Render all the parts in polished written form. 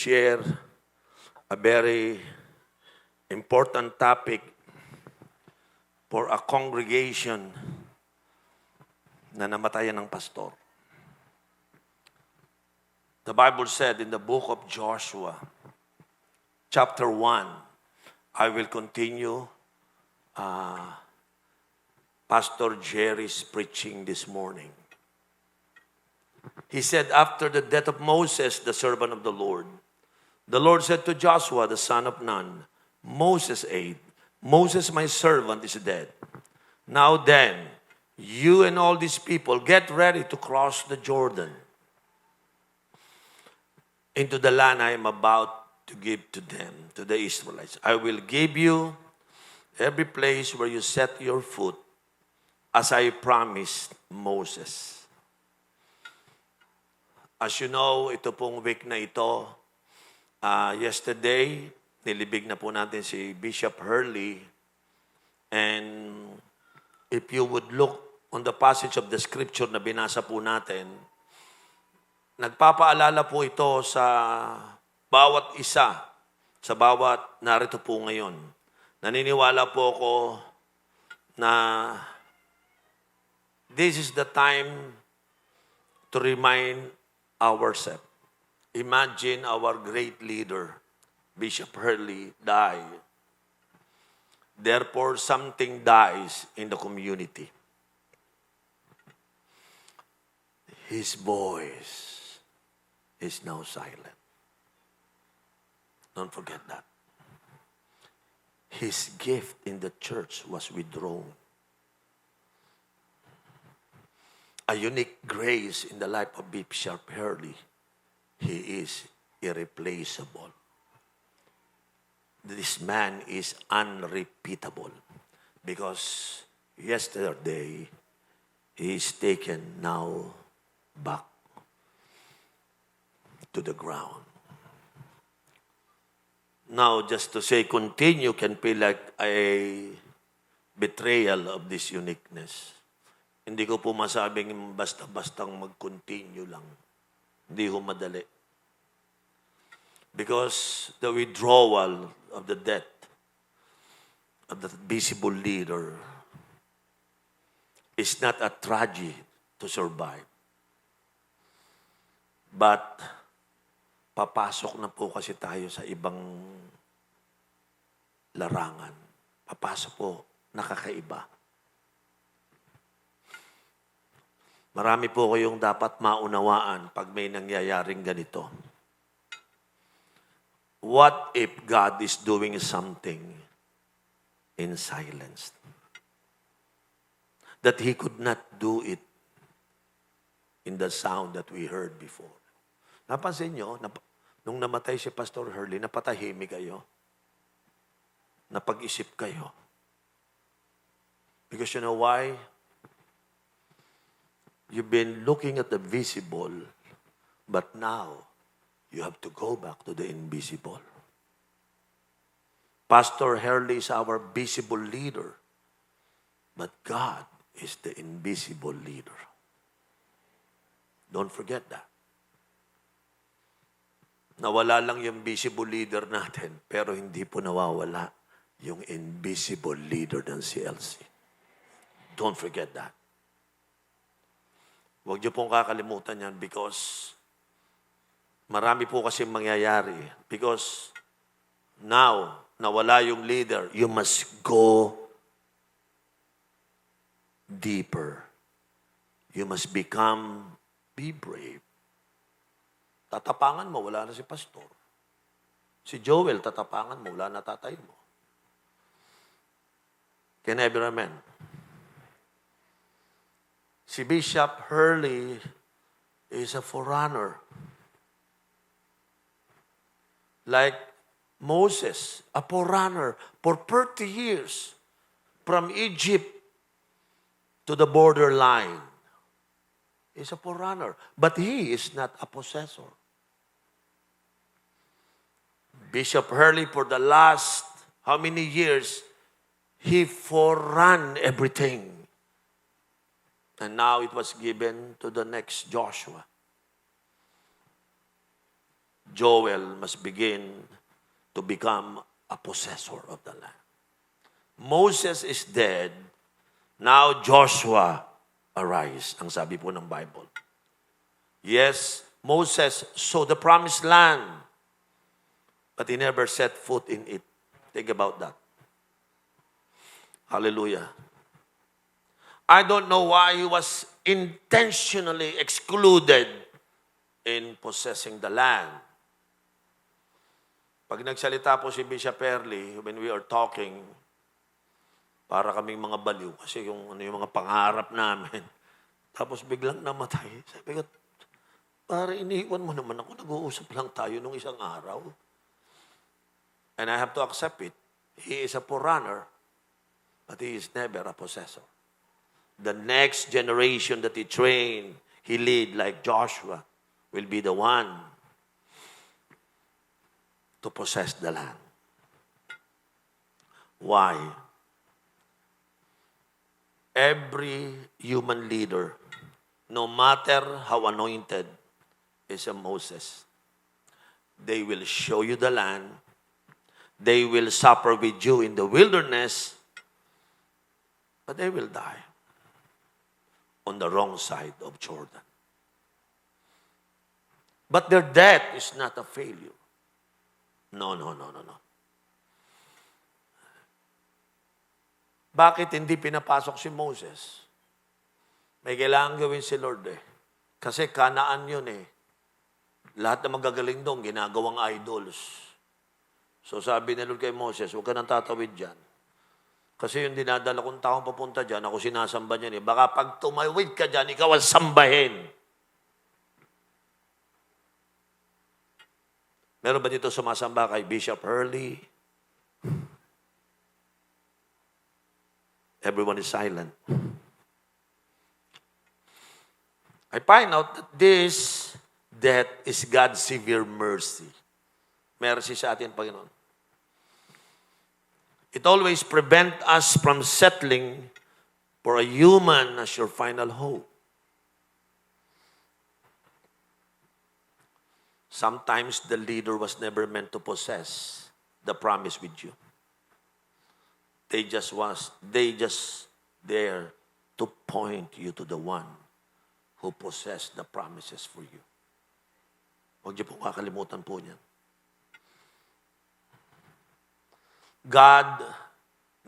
share a very important topic for a congregation na namatayan ng pastor. The Bible said in the book of Joshua, chapter 1, I will continue Pastor Jerry's preaching this morning. He said, after the death of Moses, the servant of the Lord said to Joshua, the son of Nun, Moses' aide, Moses, my servant, is dead. Now then, you and all these people, get ready to cross the Jordan into the land I am about to give to them, to the Israelites. I will give you every place where you set your foot, as I promised Moses. As you know, ito pong week na ito, yesterday, nilibig na po natin si Bishop Hurley. And if you would look on the passage of the scripture na binasa po natin, nagpapaalala po ito sa bawat isa, sa bawat narito po ngayon. Naniniwala po ako na this is the time to remind ourselves. Imagine our great leader, Bishop Hurley, died. Therefore, something dies in the community. His voice is now silent. Don't forget that. His gift in the church was withdrawn. A unique grace in the life of Bishop Hurley. He is irreplaceable. This man is unrepeatable because yesterday he is taken now back to the ground. Now, just to say continue can feel like a betrayal of this uniqueness. Hindi ko po masabing basta-bastang mag-continue lang. Hindi ho madali. Because the withdrawal of the death of the visible leader is not a tragedy to survive. But, papasok na po kasi tayo sa ibang larangan. Papasok po, nakakaiba. Marami po kayong dapat maunawaan pag may nangyayaring ganito. What if God is doing something in silence? That He could not do it in the sound that we heard before. Napansin nyo, nung namatay si Pastor Hurley, napatahimik kayo. Napag-isip kayo. Because you know why? You've been looking at the visible, but now you have to go back to the invisible. Pastor Hurley is our visible leader, but God is the invisible leader. Don't forget that. Nawala lang yung visible leader natin, pero hindi po nawawala yung invisible leader ng CLC. Don't forget that. Huwag niyo pong kakalimutan yan because marami po kasi mangyayari. Because now, nawala yung leader, you must go deeper. You must be brave. Tatapangan mo, wala na si pastor. Si Joel, tatapangan mo, wala na tatay mo. Can I be amen? Si Bishop Hurley is a forerunner. Like Moses, a forerunner for 30 years from Egypt to the borderline. He's a forerunner, but he is not a possessor. Bishop Hurley, for the last how many years, he foreran everything. And now it was given to the next Joshua. Joel must begin to become a possessor of the land. Moses is dead. Now Joshua arise, ang sabi po ng Bible. Yes, Moses saw the promised land, but he never set foot in it. Think about that. Hallelujah. I don't know why he was intentionally excluded in possessing the land. Pag nagsalita po si Bishop Early, when we are talking, para kaming mga baliw kasi yung mga pangarap namin. Tapos biglang namatay. Sabi ko, para iniwan mo naman ako, nag-uusap lang tayo nung isang araw. And I have to accept it. He is a forerunner, but he is never a possessor. The next generation that he trained, he lead like Joshua, will be the one to possess the land. Why? Every human leader, no matter how anointed, is a Moses. They will show you the land. They will suffer with you in the wilderness, but they will die on the wrong side of Jordan. But their death is not a failure. No. Bakit hindi pinapasok si Moses? May kailangan gawin si Lord eh. Kasi Kanaan yun eh. Lahat na magagaling doon, ginagawang idols. So sabi ni Lord kay Moses, huwag ka nang tatawid dyan. Kasi yung dinadala kong taong papunta dyan, ako sinasamba niyan eh. Baka pag tumawid ka dyan, ikaw ang sambahin. Meron ba dito sumasamba kay Bishop Hurley? Everyone is silent. I find out that this death is God's severe mercy. Mercy sa atin, Panginoon. It always prevents us from settling for a human as your final hope. Sometimes the leader was never meant to possess the promise with you. They just there to point you to the one who possessed the promises for you. Huwag niyo po kakalimutan po niyan. God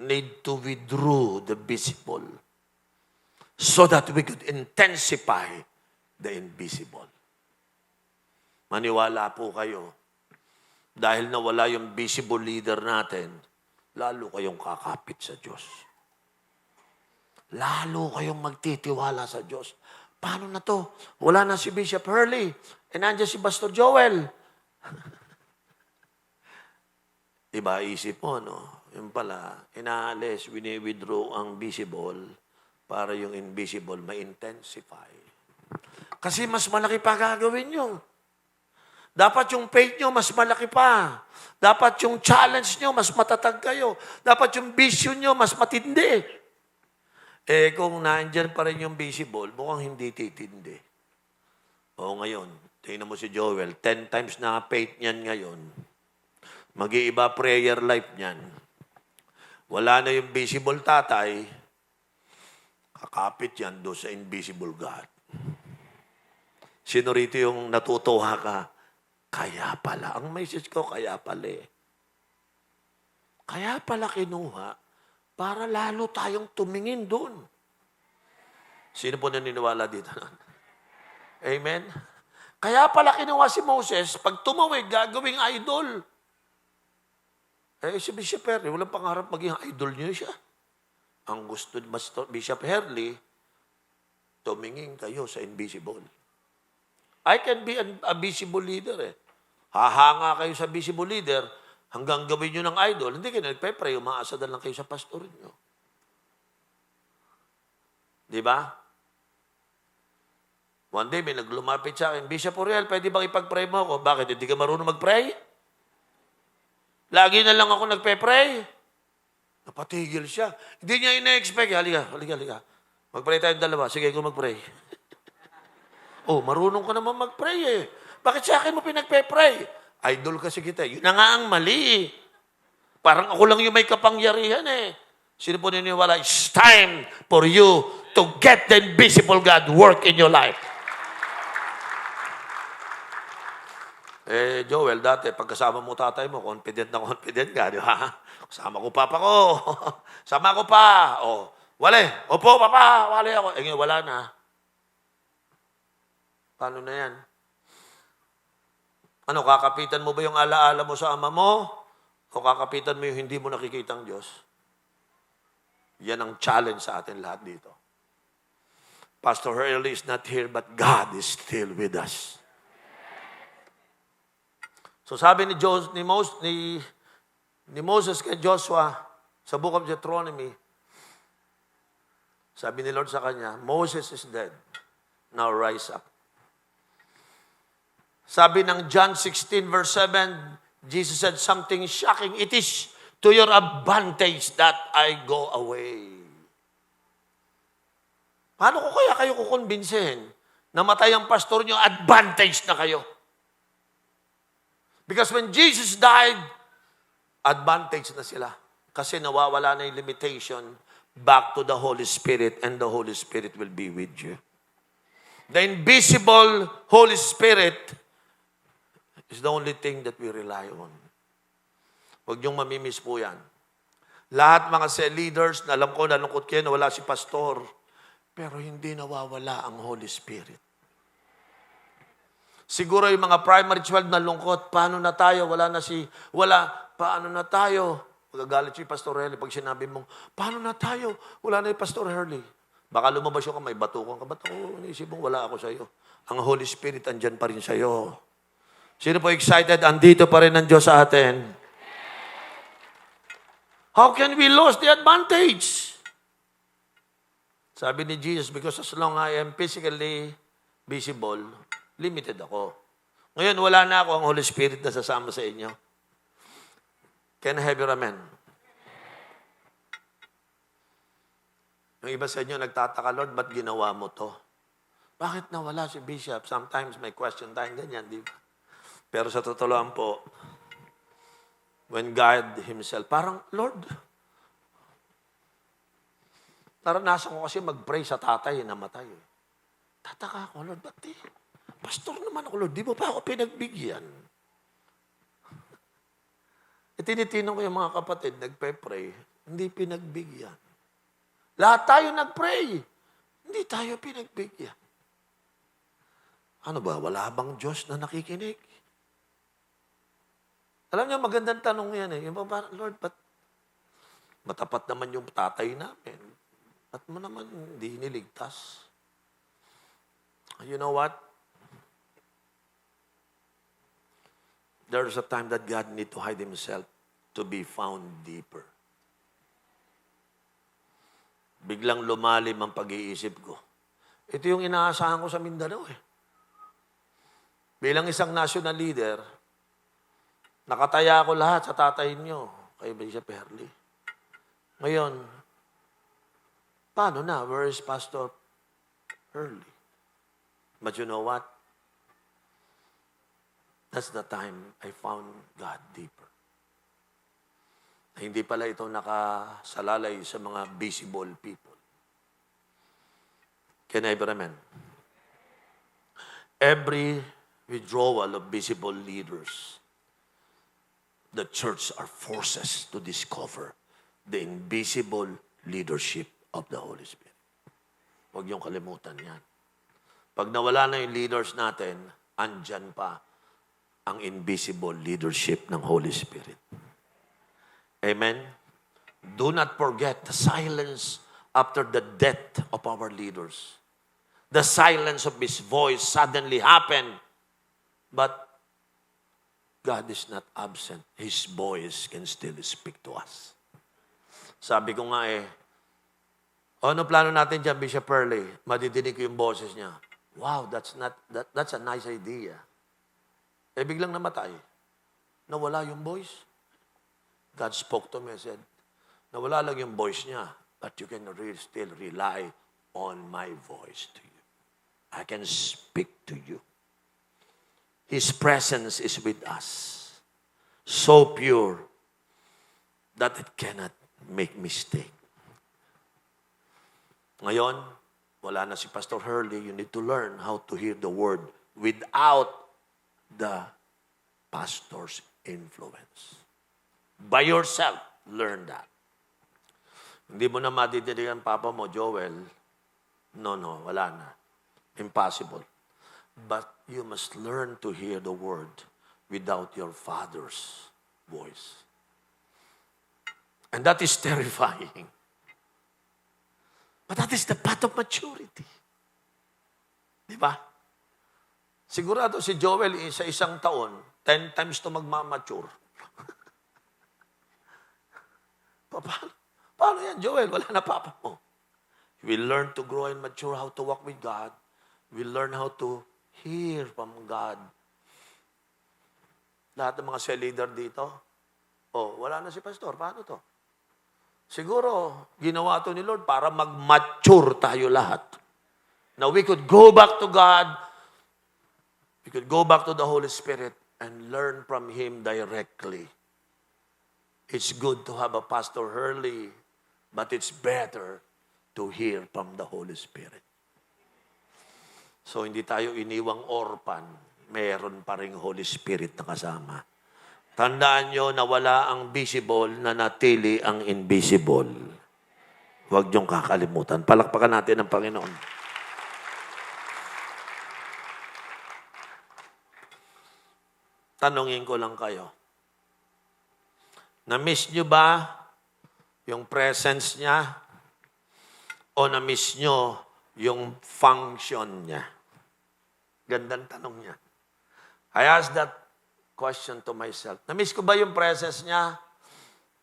need to withdraw the visible so that we could intensify the invisible. Maniwala po kayo, dahil nawala yung visible leader natin, lalo kayong kakapit sa Diyos. Lalo kayong magtitiwala sa Diyos. Paano na to? Wala na si Bishop Hurley. E nandiyan si Pastor Joel. Diba, isip mo, no? Yung pala, inaalis, wini-withdraw ang visible para yung invisible ma-intensify. Kasi mas malaki pa gagawin nyo. Dapat yung faith nyo mas malaki pa. Dapat yung challenge nyo mas matatag kayo. Dapat yung vision nyo mas matindi. Eh kung nandyan pa rin yung visible, mukhang hindi titindi. O ngayon, tingnan mo si Joel, 10 times na faith niyan ngayon. Mag-iiba prayer life niyan. Wala na yung visible tatay, kakapit yan doon sa invisible God. Sino rito yung natutuwa ka? Kaya pala. Ang message ko, kaya pala eh. Kaya pala kinuha para lalo tayong tumingin doon. Sino po naniniwala dito? Amen? Kaya pala kinuha si Moses, pag tumawid, gagawing idol. Eh, si Bishop Hurley, walang pangarap maging idol niyo siya. Ang gusto ni Bishop Hurley, tumingin kayo sa invisible. I can be a visible leader eh. Hahanga kayo sa visible leader, hanggang gawin nyo ng idol, hindi kayo nagpe-pray, umaasa lang kayo sa pastor nyo. Di ba? One day, may naglumapit sa akin, Bishop Uriel, pwede bang ipag-pray mo ako? Bakit? Hindi ka marunong mag-pray? Lagi na lang ako nagpe-pray. Napatigil siya. Hindi niya ina-expect. Halika. Mag-pray tayong dalawa. Sige, ako mag-pray. Oh, marunong ka naman mag-pray eh. Bakit sa akin mo pinagpe-pray? Idol kasi kita. Yun na nga ang mali. Parang ako lang yung may kapangyarihan eh. Sino po niniwala? It's time for you to get the invisible God work in your life. Joel, dati, pagkasama mo tatay mo, confident ka, di ba? Kasama ko papa ko. Sama ko pa. O, wale. Opo, papa. Wale ako. Ngayon, wala na. Paano na yan? Ano, kakapitan mo ba yung alaala mo sa ama mo? O kakapitan mo yung hindi mo nakikitang Diyos? Yan ang challenge sa atin lahat dito. Pastor Hurley is not here, but God is still with us. So sabi ni Moses kay Joshua sa Book of Deuteronomy, sabi ni Lord sa kanya, Moses is dead. Now rise up. Sabi ng John 16 verse 7, Jesus said something shocking. It is to your advantage that I go away. Paano ko kaya kayo kukonbinsihin? Namatay ang pastor nyo, advantage na kayo. Because when Jesus died, advantage na sila. Kasi nawawala na yung limitation back to the Holy Spirit and the Holy Spirit will be with you. The invisible Holy Spirit is the only thing that we rely on. Huwag niyong mamimiss po yan. Lahat mga cell leaders, na alam ko, nalungkot kayo na wala si pastor, pero hindi nawawala ang Holy Spirit. Siguro yung mga primary 12 nalungkot, paano na tayo? Paano na tayo? Magagalit si Pastor Hurley pag sinabi mong, paano na tayo? Wala na yung Pastor Hurley. Baka lumabas yung may batukan ka. Ba't ako naisip mong wala ako sa iyo? Ang Holy Spirit andyan pa rin sa iyo. Sino po excited? Andito pa rin ang Diyos sa atin. How can we lose the advantage? Sabi ni Jesus, because as long I am physically visible, limited ako. Ngayon, wala na ako ang Holy Spirit na sasama sa inyo. Can I have your amen? Yung iba sa inyo nagtataka, Lord, ba't ginawa mo to? Bakit nawala si Bishop? Sometimes may question tayo ganyan, di ba? Pero sa totoo lang po, when God Himself, parang, Lord, naranasan ko kasi mag-pray sa tatay, namatay. Tataka ako, Lord, ba't pastor naman ako, Lord, di ba pa ako pinagbigyan? Tinitinong ko yung mga kapatid, nagpe-pray, hindi pinagbigyan. Lahat tayo nag-pray, hindi tayo pinagbigyan. Ano ba, wala bang Diyos na nakikinig? Alam niyo, magandang tanong yan eh. Yung Lord, ba't matapat naman yung tatay namin? Ba't mo naman hindi niligtas? You know what? There's a time that God need to hide Himself to be found deeper. Biglang lumalim ang pag-iisip ko. Ito yung inaasahan ko sa Mindanao eh. Bilang isang national leader, nakataya ko lahat sa tatay niyo, kay Bishop Hurley. Ngayon, paano na? Where is Pastor Hurley? But you know what? That's the time I found God deeper. Hindi pala ito nakasalalay sa mga visible people. Can I have amen? Every withdrawal of visible leaders, the church are forces to discover the invisible leadership of the Holy Spirit. Huwag niyong kalimutan yan. Pag nawala na yung leaders natin, andyan pa ang invisible leadership ng Holy Spirit. Amen? Do not forget the silence after the death of our leaders. The silence of His voice suddenly happened. But God is not absent. His voice can still speak to us. Sabi ko nga ano plano natin dyan, Bishop Hurley? Madidinig ko yung boses niya. Wow, that's a nice idea. Biglang namatay. Nawala yung voice. God spoke to me and said, nawala lang yung voice niya, but you can still rely on my voice to you. I can speak to you. His presence is with us. So pure that it cannot make mistake. Ngayon, wala na si Pastor Hurley. You need to learn how to hear the word without the pastor's influence. By yourself, learn that. Hindi mo na madididigan papa mo, Joel. No, wala na. Impossible. But you must learn to hear the word without your father's voice. And that is terrifying. But that is the path of maturity. Di ba? Sigurado si Joel sa isang taon, 10 times to magmamature. Paano yan, Joel? Wala na papa mo. We learn to grow and mature how to walk with God. We learn how to hear from God. Lahat ng mga cell leader dito, wala na si pastor. Paano to? Siguro, ginawa to ni Lord para mag-mature tayo lahat. Now, we could go back to God. We could go back to the Holy Spirit and learn from Him directly. It's good to have a Pastor Hurley, but it's better to hear from the Holy Spirit. So, hindi tayo iniwang orphan. Meron pa ring Holy Spirit na kasama. Tandaan nyo na wala ang visible na natili ang invisible. Huwag niyong kakalimutan. Palakpakan natin ang Panginoon. Tanungin ko lang kayo. Na-miss nyo ba yung presence niya? O na-miss nyo yung function niya? Gandang tanong niya. I asked that question to myself. Na-miss ko ba yung presence niya?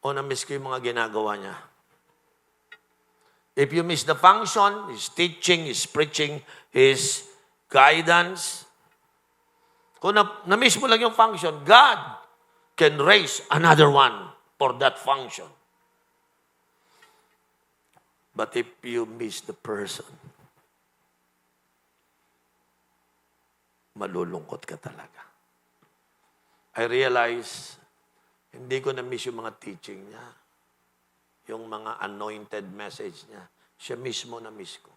O na-miss ko yung mga ginagawa niya? If you miss the function, His teaching, His preaching, His guidance, kung na-miss mo lang yung function, God can raise another one for that function. But if you miss the person, malulungkot ka talaga. I realize, hindi ko na-miss yung mga teaching niya. Yung mga anointed message niya. Siya mismo na-miss ko.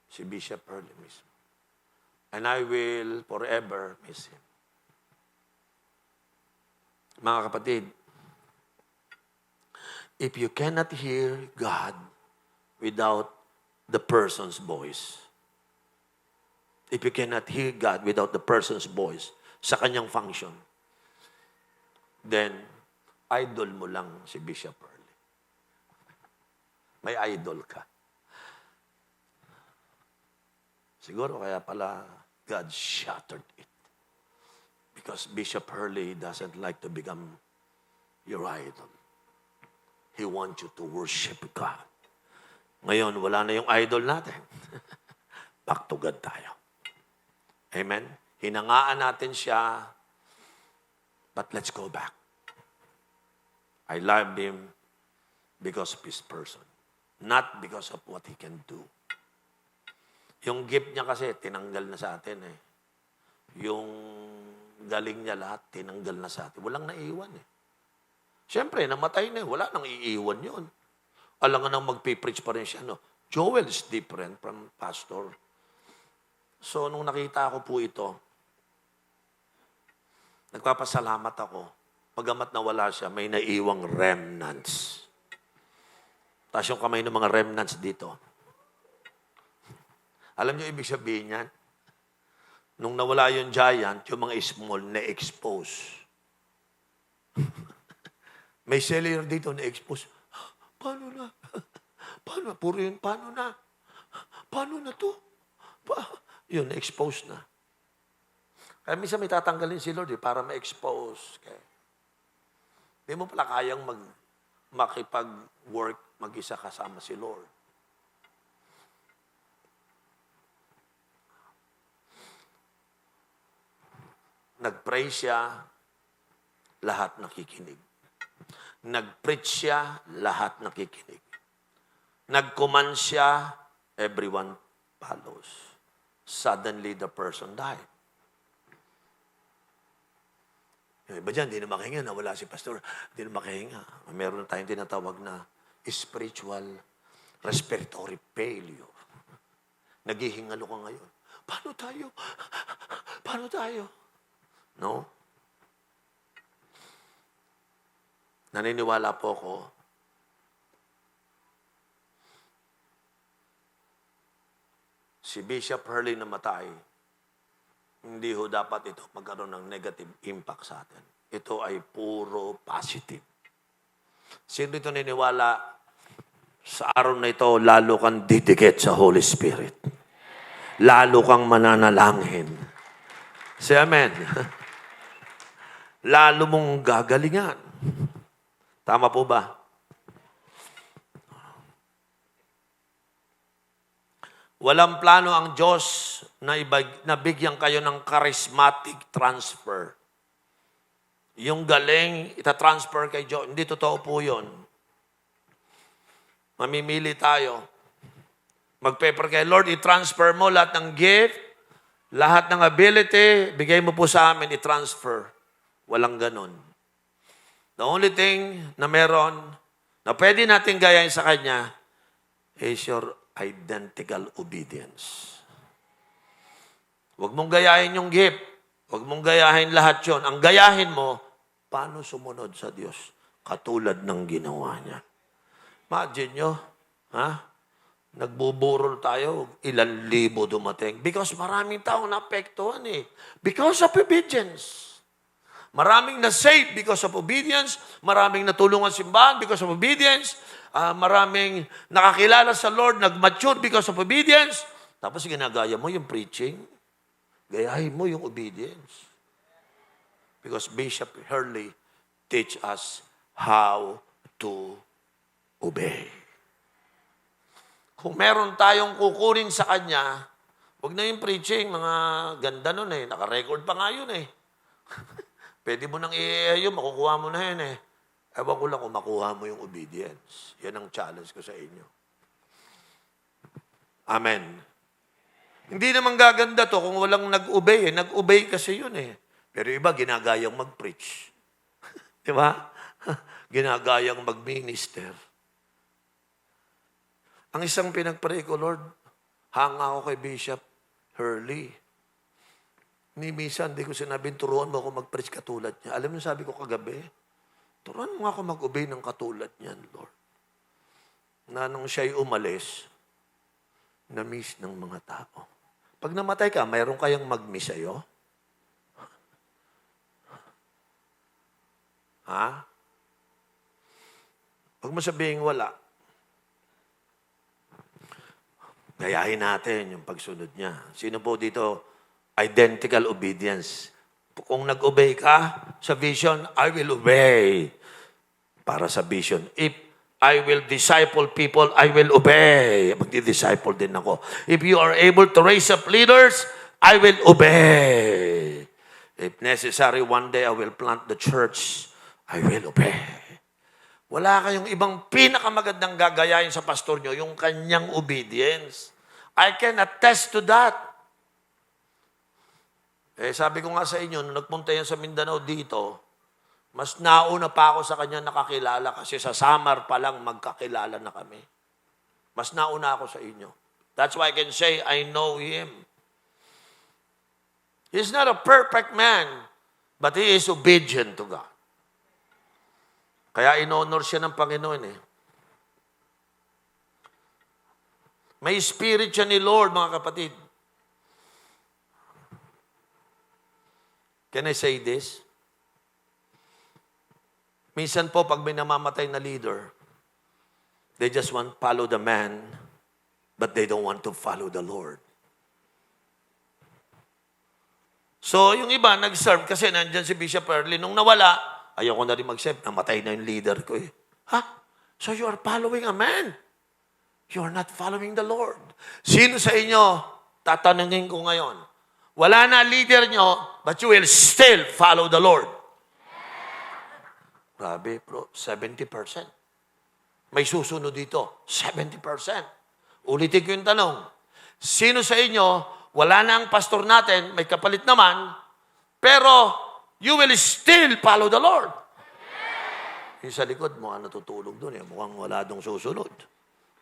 Si Bishop Hurley mismo. And I will forever miss him. Mga kapatid, if you cannot hear God without the person's voice, if you cannot hear God without the person's voice, sa kanyang function, then, idol mo lang si Bishop Hurley. May idol ka. Siguro kaya pala God shattered it. Because Bishop Hurley doesn't like to become your idol. He wants you to worship God. Ngayon, wala na yung idol natin. Back to God tayo. Amen? Hinangaan natin siya, but let's go back. I love him because of his person, not because of what he can do. Yung gift niya kasi, tinanggal na sa atin eh. Yung galing niya lahat, tinanggal na sa atin. Walang naiiwan eh. Siyempre, namatay na eh. Wala nang iiwan yun. Alangan nang magpipreach pa rin siya. No? Joel is different from pastor. So, nung nakita ko po ito, nagpapasalamat ako. Pagamat nawala siya, may naiwang remnants. Tapos yung kamay ng mga remnants dito. Alam niyo ibig sabihin yan? Nung nawala yung giant, yung mga small na-expose. May cellular dito na-expose. Paano na? Paano? Puro yun, paano na? Paano na to? Yun, na-expose na. Kaya minsan may tatanggalin si Lord para ma-expose. Okay. Hindi mo pala kayang makipag-work mag-isa kasama si Lord. Nag-pray siya, lahat nakikinig. Nag-preach siya, lahat nakikinig. Nag-command siya, everyone follows. Suddenly, the person died. Yung iba dyan, hindi na makahinga, nawala si pastor. Hindi na makahinga. Meron tayong tinatawag na spiritual respiratory failure. Naghihingalo ka ngayon. Paano tayo? Paano tayo? No? Naniniwala po ako, si Bishop Hurley namatay, hindi ho dapat ito magkaroon ng negative impact sa atin. Ito ay puro positive. Sino ito naniniwala sa araw na ito, lalo kang didikit sa Holy Spirit. Lalo kang mananalangin. Say amen. Lalo mong gagalingan. Tama po ba? Walang plano ang Diyos na bigyan kayo ng charismatic transfer. Yung galing, itatransfer kay Diyos. Hindi totoo po yun. Mamimili tayo. Mag-paper kay Lord, i-transfer mo lahat ng gift, lahat ng ability, bigay mo po sa amin, i-transfer. Walang ganon. The only thing na meron, na pwede natin gayahin sa Kanya, is your identical obedience. Huwag mong gayahin yung gift. Huwag mong gayahin lahat yon. Ang gayahin mo, paano sumunod sa Diyos? Katulad ng ginawa niya. Imagine nyo, nagbuburol tayo, ilang libo dumating. Because maraming tao naapektuhan eh. Because of obedience. Maraming na-save because of obedience. Maraming natulungan simbahan because of obedience. Maraming nakakilala sa Lord, nag-mature because of obedience. Tapos ginagaya mo yung preaching. Gayahin mo yung obedience. Because Bishop Hurley teach us how to obey. Kung meron tayong kukunin sa Kanya, huwag na yung preaching, mga ganda nun eh. Naka-record pa nga yun eh. Pwede mo nang i-ayo, makukuha mo na yun eh. Ewan ko lang kung makuha mo yung obedience. Yan ang challenge ko sa inyo. Amen. Hindi naman gaganda to kung walang nag-obey eh. Nag-obey kasi yun eh. Pero iba, ginagayang mag-preach. Di ba? Ginagayang mag-minister. Ang isang pinag-pray ko, Lord, hanga ako kay Bishop Hurley. Ni minsan, hindi ko sinabing, turuan mo ako mag-preach katulad niya. Alam mo, sabi ko kagabi, turuan mo ako mag-obey ng katulad niyan, Lord. Na nung siya'y umalis, na-miss ng mga tao. Pag namatay ka, mayroon kayang mag-miss sa'yo? Ha? Huwag mo sabihin wala. Gayahin natin yung pagsunod niya. Sino po dito? Identical obedience. Kung nag-obey ka sa vision, I will obey para sa vision. If I will disciple people, I will obey. Magdi-disciple din ako. If you are able to raise up leaders, I will obey. If necessary, one day I will plant the church, I will obey. Wala kayong ibang pinakamagandang gagayahin sa pastor nyo, yung kanyang obedience. I can attest to that. Sabi ko nga sa inyo, nung nagpunta yan sa Mindanao dito, mas nauna pa ako sa kanya nakakilala kasi sa Samar pa lang magkakilala na kami. Mas nauna ako sa inyo. That's why I can say, I know him. He's not a perfect man, but he is obedient to God. Kaya in-honor siya ng Panginoon eh. May spirit siya ni Lord, mga kapatid. Can I say this? Minsan po, pag may namamatay na leader, they just want to follow the man, but they don't want to follow the Lord. So, yung iba, nag-serve kasi nandyan si Bishop Hurley. Nung nawala, ayoko na rin mag-serve. Namatay na yung leader ko eh. Ha? So you are following a man? You are not following the Lord. Sino sa inyo, tatanungin ko ngayon, wala na leader nyo, but you will still follow the Lord. Grabe, bro, 70%. May susunod dito, 70%. Ulitin ko yung tanong. Sino sa inyo, wala na ang pastor natin, may kapalit naman, pero you will still follow the Lord. Yung sa likod mo, natutulog doon. Mukhang wala dong susunod.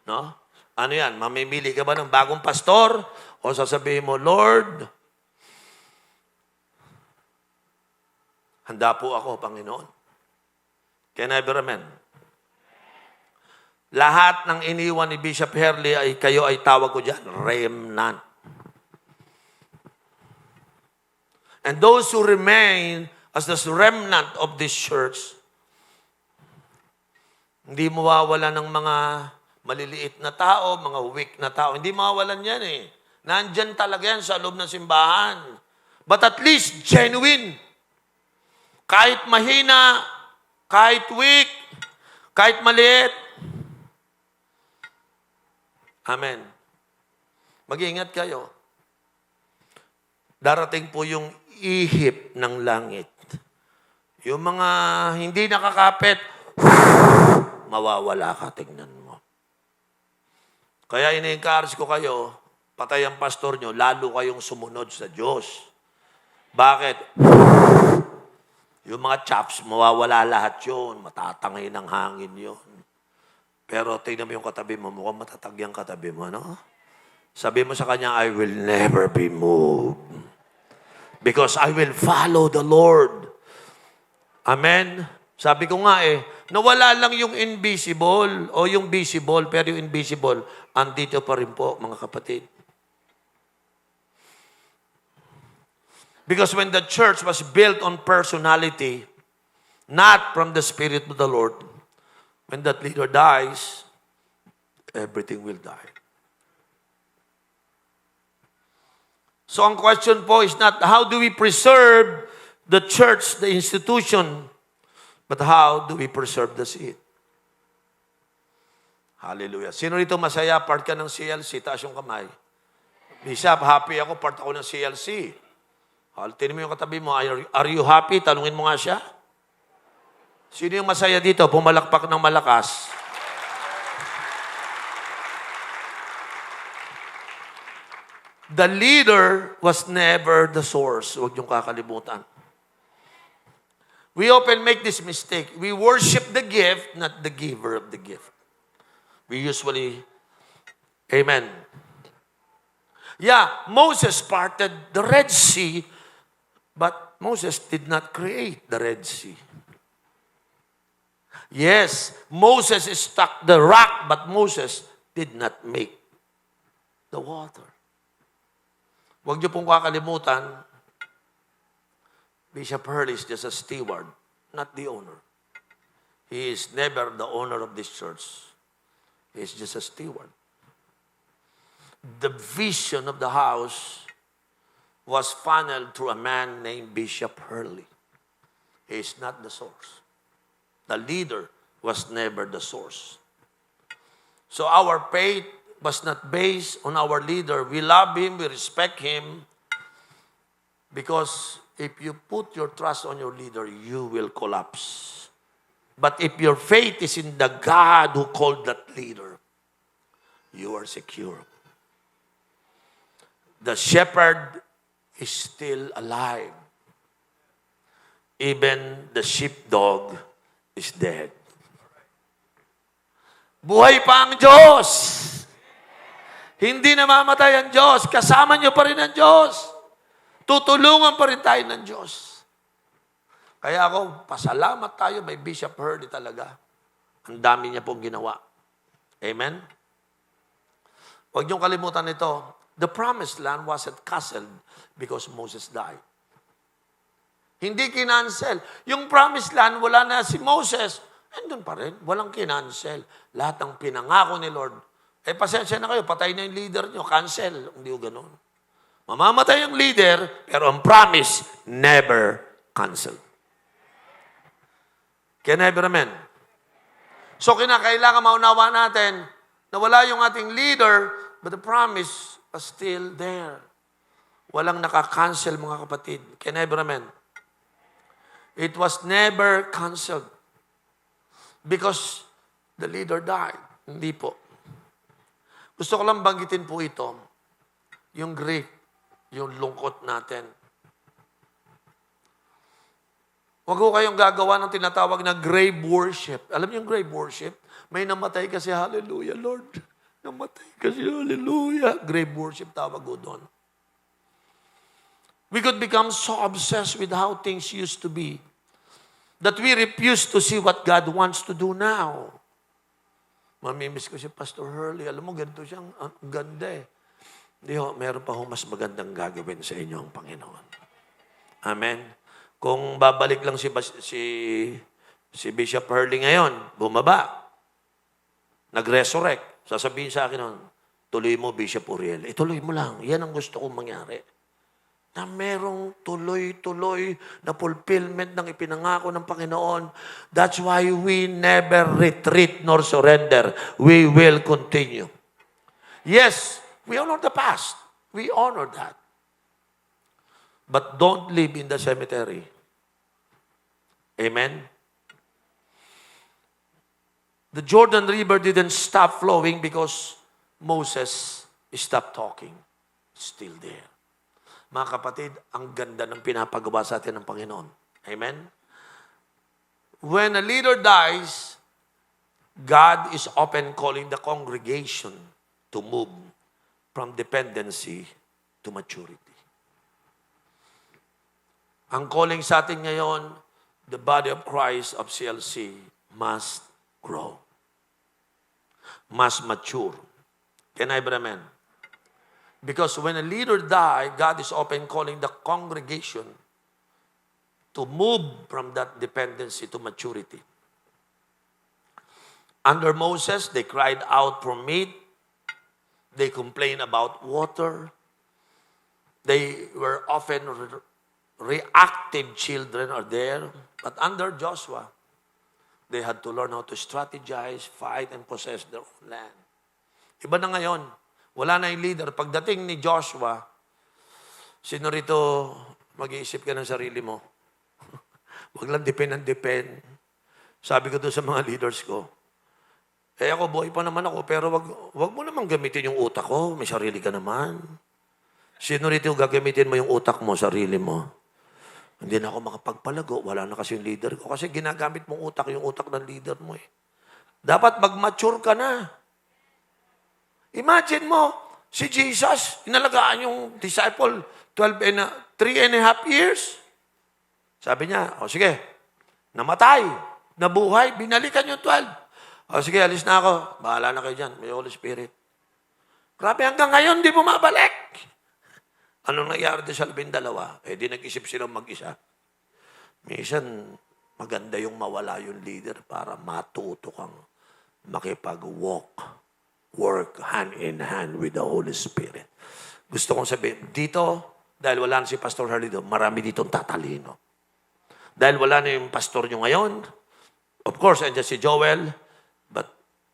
No? Ano yan? Mamimili ka ba ng bagong pastor? O sasabihin mo, Lord, handa po ako, Panginoon. Can I be amen? Lahat ng iniwan ni Bishop Hurley ay kayo ay tawag ko dyan, remnant. And those who remain as the remnant of this church, hindi mawawala ng mga maliliit na tao, mga weak na tao. Hindi mawawalan yan eh. Nandyan talaga yan sa loob ng simbahan. But at least genuine. Kahit mahina, kahit weak, kahit maliit. Amen. Mag-iingat kayo. Darating po yung ihip ng langit. Yung mga hindi nakakapit, mawawala ka, tingnan mo. Kaya ini-encourage ko kayo, patay ang pastor nyo, lalo kayong sumunod sa Diyos. Bakit? Yung mga chaps, mawawala lahat yun. Matatangay ng hangin yun. Pero tingnan mo yung katabi mo, mukhang matatag yung katabi mo, no? Sabi mo sa kanya, I will never be moved. Because I will follow the Lord. Amen? Sabi ko nga nawala lang yung invisible o yung visible, pero yung invisible, andito pa rin po, mga kapatid. Because when the church was built on personality, not from the Spirit of the Lord, when that leader dies, everything will die. So ang question po is not how do we preserve the church, the institution, but how do we preserve the seed? Hallelujah. Sino rito masaya? Part ka ng CLC? Taas yung kamay. Bishop, happy ako. Part ako ng CLC. Tinan mo yung katabi mo. Are you happy? Tanungin mo nga siya. Sino yung masaya dito? Pumalakpak ng malakas. The leader was never the source. Huwag niyong kakalimutan. We often make this mistake. We worship the gift, not the giver of the gift. We usually, amen. Yeah, Moses parted the Red Sea, but Moses did not create the Red Sea. Yes, Moses struck the rock, but Moses did not make the water. Huwag niyo pong kakalimutan, Bishop Hurley is just a steward, not the owner. He is never the owner of this church. He is just a steward. The vision of the house was funneled through a man named Bishop Hurley. He is not the source. The leader was never the source. So our faith was not based on our leader. We love him, we respect him, because if you put your trust on your leader, you will collapse. But if your faith is in the God who called that leader, you are secure. The shepherd is still alive. Even the sheepdog is dead. Buhay pa ang Diyos. Hindi namamatay ang Diyos. Kasama niyo pa rin ang Diyos. Tutulungan pa rin tayo ng Diyos. Kaya ako, pasalamat tayo may Bishop Hurley talaga. Ang dami niya pong ginawa. Amen? Huwag niyong kalimutan ito. The promised land wasn't canceled because Moses died. Hindi kinancel. Yung promised land, wala na si Moses. Andun pa rin. Walang kinancel. Lahat ng pinangako ni Lord. Pasensya na kayo. Patay na yung leader niyo. Cancel. Hindi ko ganun. Mamamatay yung leader, pero ang promise, never canceled. Can I have amen? So, kinakailangan maunawa natin na wala yung ating leader, but the promise was still there. Walang naka-cancel, mga kapatid. Can I have amen? It was never canceled because the leader died. Hindi po. Gusto ko lang banggitin po ito, yung grief, yung lungkot natin. Huwag ko kayong gagawa ng tinatawag na grave worship. Alam niyo yung grave worship? May namatay kasi, hallelujah, Lord. Namatay kasi, hallelujah. Grave worship, tawag ko doon. We could become so obsessed with how things used to be that we refuse to see what God wants to do now. Mamimiss ko si Pastor Hurley. Alam mo, ganito siyang ganda eh. Hindi ho, meron pa ho mas magandang gagawin sa inyo ang Panginoon. Amen. Kung babalik lang si Bishop Hurley ngayon, bumaba, nag-resurrect, sasabihin sa akin nun, tuloy mo, Bishop Uriel. Ituloy mo lang. Yan ang gusto kong mangyari. Na merong tuloy-tuloy na fulfillment ng ipinangako ng Panginoon. That's why we never retreat nor surrender. We will continue. Yes, we honor the past. We honor that. But don't live in the cemetery. Amen? The Jordan River didn't stop flowing because Moses stopped talking. It's still there. Mga kapatid, ang ganda ng pinapagawa sa atin ng Panginoon. Amen? When a leader dies, God is often calling the congregation to move from dependency to maturity. Ang calling sa atin ngayon, the body of Christ of CLC must grow. Must mature. Can I have an amen? Because when a leader dies, God is often calling the congregation to move from that dependency to maturity. Under Moses, they cried out for meat. They complained about water. They were often reactive children are there. But under Joshua, they had to learn how to strategize, fight, and possess their own land. Iba na ngayon. Wala na yung leader. Pagdating ni Joshua, sino rito mag-iisip ka ng sarili mo? Huwag lang depend. Sabi ko doon sa mga leaders ko, ako, buhay pa naman ako, pero wag mo naman gamitin yung utak ko. May sarili ka naman. Sino rito gagamitin mo yung utak mo, sarili mo? Hindi na ako makapagpalago. Wala na kasi yung leader ko. Kasi ginagamit mong utak, yung utak ng leader mo eh. Dapat mag-mature ka na. Imagine mo, si Jesus, inalagaan yung disciple 3 and a half years. Sabi niya, sige, namatay, nabuhay, binalikan yung 12. Sige, alis na ako. Bahala na kayo dyan, may Holy Spirit. Grabe, hanggang ngayon, di bumabalik. Anong nangyari din sa 12? Di nag-isip silang mag-isa. Minsan, maganda yung mawala yung leader para matuto kang work hand in hand with the Holy Spirit. Gusto kong sabihin, dito, dahil wala na si Pastor Harley doon, marami ditong tatalino. Dahil wala na yung pastor nyo ngayon, of course, andyan si Joel, but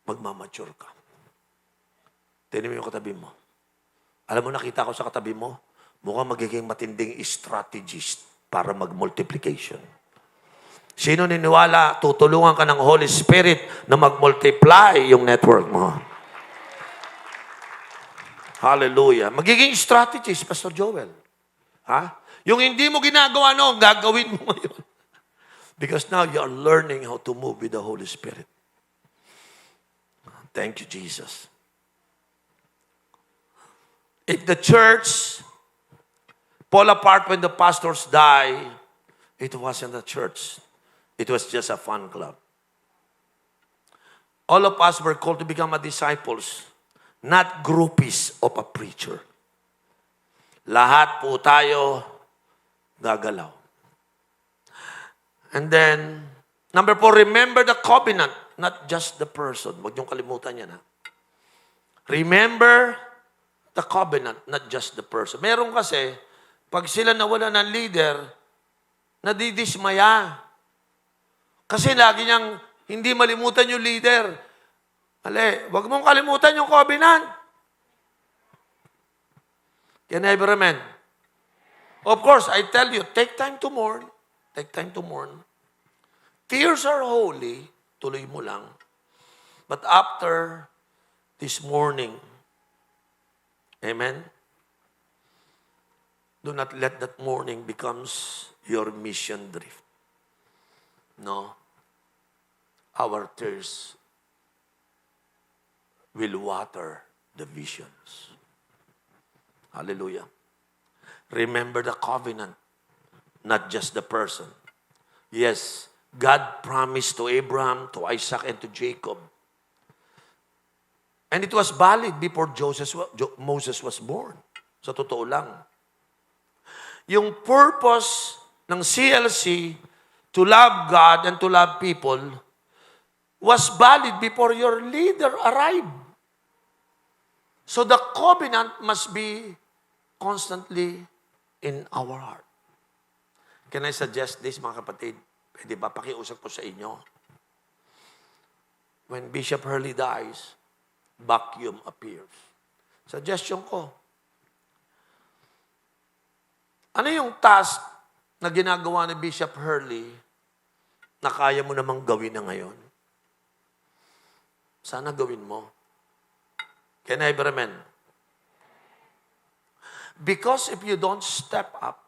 magmamature ka. Tingnan mo yung katabi mo. Alam mo, nakita ko sa katabi mo, mukhang magiging matinding strategist para mag-multiplication. Sino niniwala, tutulungan ka ng Holy Spirit na mag-multiply yung network mo? Hallelujah. Magiging strategist, Pastor Joel. Yung hindi mo ginagawa noon, gagawin mo ngayon. Because now you are learning how to move with the Holy Spirit. Thank you, Jesus. If the church fall apart when the pastors die, it wasn't a church. It was just a fun club. All of us were called to become disciples, not groupies of a preacher. Lahat po tayo gagalaw. And then, number 4, remember the covenant, not just the person. Huwag niyong kalimutan yan. Remember the covenant, not just the person. Meron kasi, pag sila nawala ng leader, nadidismaya. Kasi lagi niyang hindi malimutan yung leader. Wag mong kalimutan yung covenant. Can I have a amen? Of course, I tell you, take time to mourn. Take time to mourn. Tears are holy. Tuloy mo lang. But after this mourning, amen? Do not let that mourning becomes your mission drift. no, our tears will water the visions. Hallelujah. Remember the covenant, not just the person. Yes, God promised to Abraham, to Isaac, and to Jacob. And it was valid before Moses was born. Sa totoo lang. Yung purpose ng CLC to love God and to love people was valid before your leader arrived. So the covenant must be constantly in our heart. Can I suggest this, mga kapatid? Pwede ba pakiusap ko sa inyo? When Bishop Hurley dies, vacuum appears. Suggestion ko. Ano yung task na ginagawa ni Bishop Hurley na kaya mo namang gawin na ngayon? Sana gawin mo. Can I have amen? Because if you don't step up,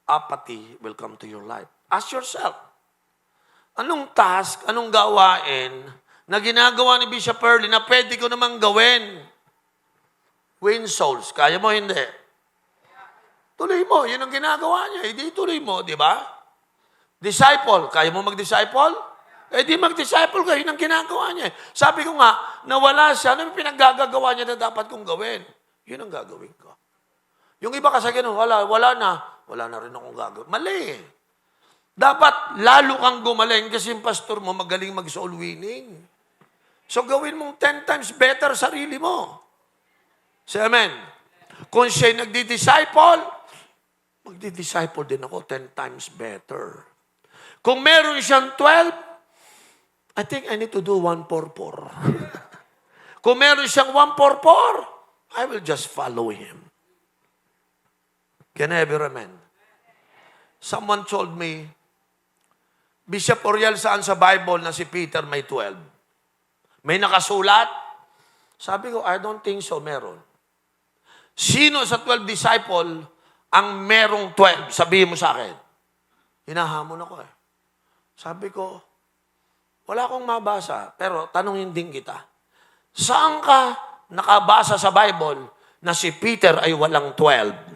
apathy will come to your life. Ask yourself, anong task, anong gawain na ginagawa ni Bishop Hurley na pwede ko namang gawin? Win souls. Kaya mo, hindi. Tuloy mo. Yun ang ginagawa niya. Hindi tuloy mo, di ba? Disciple. Kaya mo mag-disciple? Di mag-disciple kayo. Yun ang ginagawa niya. Sabi ko nga, nawala siya. Ano yung pinaggagawa niya na dapat kong gawin? Yun ang gagawin ko. Yung iba kasi ganun, wala na. Wala na rin akong gagawin. Mali. Dapat lalo kang gumaling kasi yung pastor mo magaling mag-soul winning. So gawin mong 10 times better sarili mo. Say amen. Kung siya'y nagdi-disciple, magdi-disciple din ako 10 times better. Kung meron siyang 12, I think I need to do 144. Kung meron siyang 144, I will just follow him. Can I have your amen? Someone told me, Bishop Oriel, saan sa Bible na si Peter may 12? May nakasulat? Sabi ko, I don't think so, meron. Sino sa 12 disciple ang merong 12? Sabihin mo sa akin. Hinahamon ako eh. Sabi ko, wala akong mabasa, pero tanungin din kita. Saan ka nakabasa sa Bible na si Peter ay walang 12?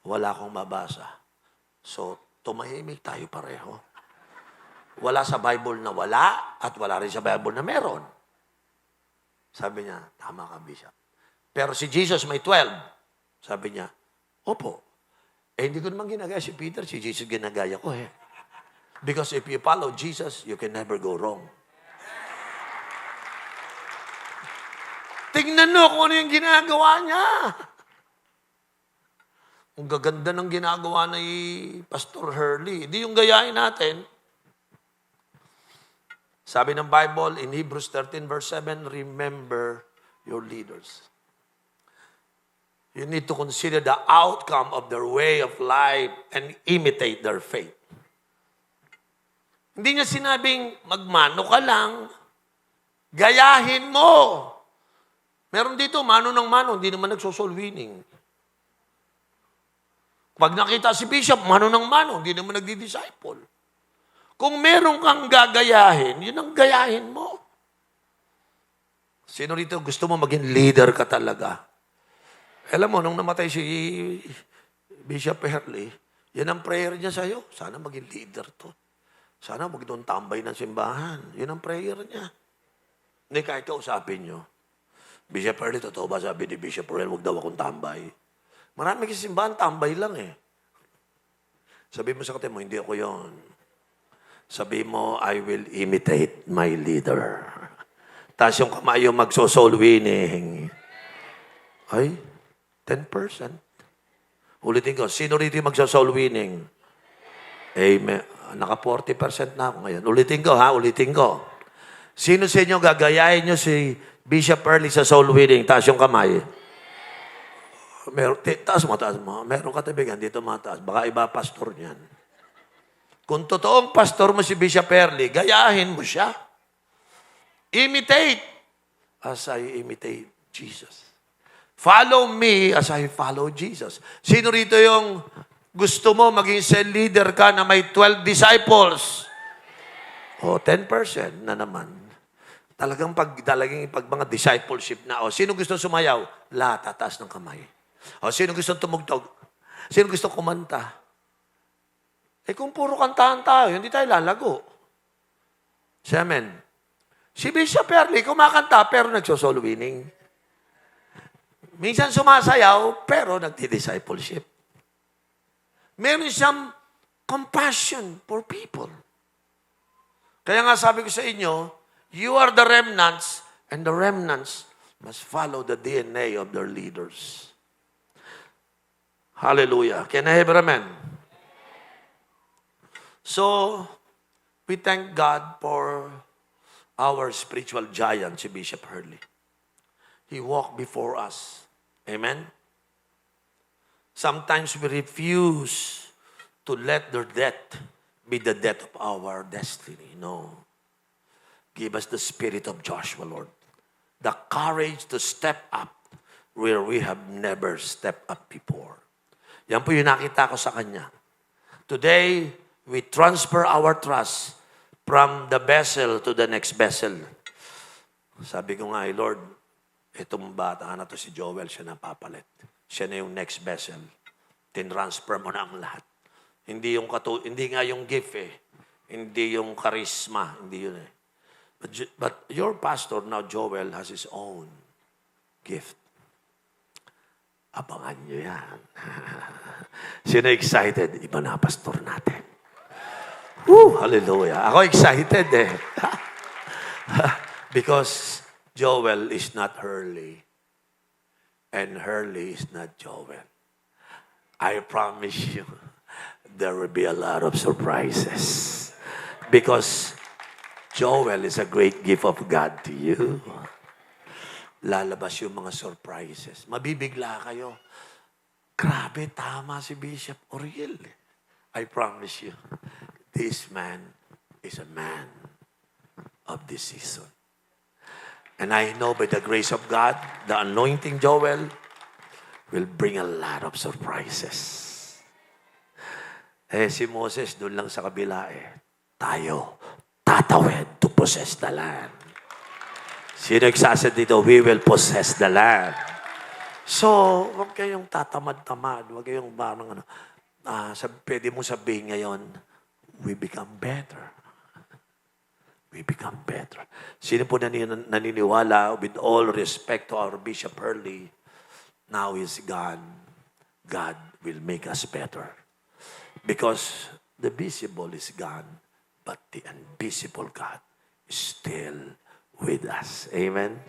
Wala akong mabasa. So, tumahimik tayo pareho. Wala sa Bible na wala at wala rin sa Bible na meron. Sabi niya, tama ka, Bishop. Pero si Jesus may 12. Sabi niya, opo. Hindi ko naman ginagaya si Peter, si Jesus ginagaya ko eh. Because if you follow Jesus, you can never go wrong. Tingnan mo kung ano yung ginagawa niya. Ang gaganda ng ginagawa ni Pastor Hurley. Hindi yung gayahin natin. Sabi ng Bible in Hebrews 13 verse 7, remember your leaders. You need to consider the outcome of their way of life and imitate their faith. Hindi niya sinabing, magmano ka lang, gayahin mo. Meron dito, mano ng mano, hindi naman nagsosoul winning. Pag nakita si Bishop, mano ng mano, hindi naman nagdi-disciple. Kung meron kang gagayahin, yun ang gayahin mo. Sino rito gusto mo maging leader ka talaga? Alam mo, nung namatay si Bishop Hurley, yan ang prayer niya sa'yo. Sana maging leader to. Sana wag doon tambay ng simbahan. Yun ang prayer niya. Hindi kahit kausapin nyo. Bishop Hurley, totoo ba sabi ni Bishop Hurley, wag daw akong tambay. Marami kasi simbahan, tambay lang eh. Sabi mo sa kate mo, hindi ako yon. Sabi mo, I will imitate my leader. Tapos yung kamay yung magso-soul winning. Ay, 10%. Ulitin ko, sino rito yung magso-soul winning? Amen. Naka 40% na ako ngayon. Ulitin ko ha, ulitin ko. Sino sa inyo gagayahin nyo si Bishop Hurley sa soul winning? Taas yung kamay. Taas mo. Meron katabigan dito mataas. Baka iba pastor niyan. Kung totoong pastor mo si Bishop Hurley, gayahin mo siya. Imitate as I imitate Jesus. Follow me as I follow Jesus. Sino rito yung Gusto mo maging cell leader ka na may 12 disciples. O, 10% na naman. Talagang pag mga discipleship na, sino gusto sumayaw? Lahat, tataas ng kamay. Sino gusto tumugtog? Sino gusto kumanta? Kung puro kantahan tayo, hindi tayo lalago. Amen. Si Bishop Early, kumakanta, pero nagsosolo winning. Minsan sumasayaw, pero nagdi-discipleship. Meron siyang compassion for people. Kaya nga sabi ko sa inyo, you are the remnants, and the remnants must follow the DNA of their leaders. Hallelujah. Can I have amen? So, we thank God for our spiritual giant, si Bishop Hurley. He walked before us. Amen? Sometimes we refuse to let their death be the death of our destiny. No. Give us the spirit of Joshua, Lord. The courage to step up where we have never stepped up before. Yan po yung nakita ko sa kanya. Today, we transfer our trust from the vessel to the next vessel. Sabi ko nga, Lord, itong bata na to si Joel, siya napapalit. Siya na yung next vessel. Tinransfer mo na ang lahat. Hindi nga yung gift Hindi yung charisma. Hindi yun But your pastor now, Joel, has his own gift. Abangan nyo yan. Sino excited? Iba na pastor natin. Hallelujah. Ako excited Because Joel is not Hurley. And Hurley is not Joel. I promise you, there will be a lot of surprises. Because Joel is a great gift of God to you. Lalabas yung mga surprises. Mabibigla kayo. Grabe, tama si Bishop Oriel. I promise you, this man is a man of this season. And I know by the grace of God, the anointing Joel will bring a lot of surprises. Si Moses doon lang sa kabila tayo tatawid to possess the land. Sino excited dito? We will possess the land. So, huwag kayong tatamad-tamad. Huwag kayong parang pwede mo sabihin ngayon, we become better. We become better. Sino po naniniwala, with all respect to our Bishop Hurley, now is gone. God will make us better. Because the visible is gone, but the invisible God is still with us. Amen?